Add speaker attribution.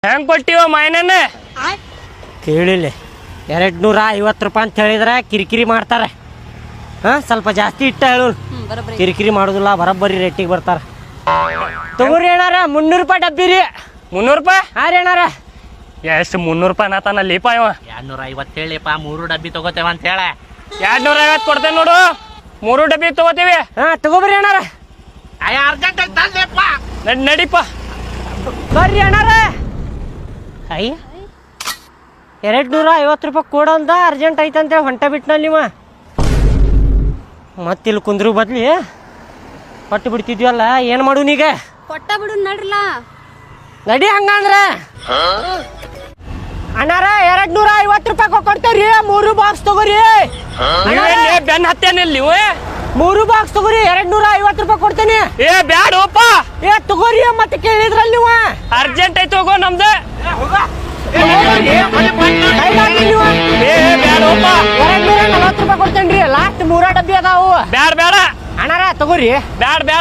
Speaker 1: ಹೆಂಗ್ ಕೊಟ್ಟಿವ ಮಾಯನನ್ನ
Speaker 2: ಕೇಳಿಲ್ಲ 250 ರೂಪಾಯಿ ಅಂತ ಹೇಳಿದ್ರೆ ಕಿರಿಕಿರಿ ಮಾಡ್ತಾರೆ. ಸ್ವಲ್ಪ ಜಾಸ್ತಿ ಇಟ್ಟ ಹೇಳು, ಕಿರಿಕಿರಿ ಮಾಡೋದಿಲ್ಲ, ಬರೋಬ್ಬರಿ ರೇಟಿಗೆ ಬರ್ತಾರೆ. ತಗೋರಿ ಏನಾರ 300 ರೂಪಾಯಿ ಡಬ್ಬಿ ರೀ.
Speaker 1: 300 ರೂಪಾಯಿ?
Speaker 2: ಹಾಂ ರೀ ಅಣ್ಣಾರ.
Speaker 1: ಎಷ್ಟು 300 ರೂಪಾಯಿ ನಾತಾನ ಲೀಪ ಇವ
Speaker 3: 250 ಹೇಳಿಪ್ಪ, 3 ಡಬ್ಬಿ ತಗೋತೇವ ಅಂತ ಹೇಳ.
Speaker 1: 250 ಕೊಡ್ತೇನೆ ನೋಡು, 3 ಡಬ್ಬಿ ತಗೋತೀವಿ.
Speaker 2: ತಗೋಬರಿ ಅಣ್ಣಾರ.
Speaker 3: ಅರ್ಜೆಂಟ್ ತಂದೆಪ್ಪ,
Speaker 1: ನಡಿಪ
Speaker 2: ಬರ್ರಿ ಅಣ್ಣಾರ. ಅಯ್ಯ 250 ರೂಪಾಯಿ ಕೊಡಂದ ಅರ್ಜೆಂಟ್ ಐತಂತೆ ಹೊಂಟ ಬಿಟ್ನಲ್ಲಿ ಇವ. ಮತ್ತಿಲ್ಲಿ ಕುಂದ್ರು ಬದ್ಲಿ ಹೊಟ್ಟು ಬಿಡ್ತಿದ್ವಲ್ಲ, ಏನು ಮಾಡು ನೀಗ?
Speaker 4: ಕೊಟ್ಟ ಬಿಡು ನಡ್ರಲ್ಲ.
Speaker 2: ನಡಿ ಹಂಗಂದ್ರ ಅಣ್ಣಾರ 250 ರೂಪಾಯಿ ಕೊಡ್ತೇವ್ರಿ. 3 ಬಾಕ್ಸ್ ತಗೋರಿ.
Speaker 1: ಬೆನ್ ಹತ್ತೇನಿಲ್ಲ ನೀವು?
Speaker 2: 3 ಬಾಕ್ಸ್ ತಗೋರಿ, 250 ರೂಪಾಯಿ ಕೊಡ್ತೇನೆ.
Speaker 1: ಏ ಬ್ಯಾಡಪ್ಪ,
Speaker 2: ತಗೋರಿ. ಮತ್ತೆ ಕೇಳಿದ್ರಲ್ಲಿ ನೀವು
Speaker 1: ಅರ್ಜೆಂಟ್ ಐತಿ ಹೋಗೋ ನಮ್ದು. ಏ ಬ್ಯಾಡಪ್ಪ,
Speaker 2: 240 ರೂಪಾಯಿ ಕೊಡ್ತೇನ್ರಿ. ಲಾಸ್ಟ್ 3 ಡಬ್ಬಿ ಅದಾವು.
Speaker 1: ಬ್ಯಾಡ
Speaker 2: ಅಣ್ಣಾರ ತಗೋರಿ.
Speaker 1: ಬ್ಯಾಡ ಬ್ಯಾಡ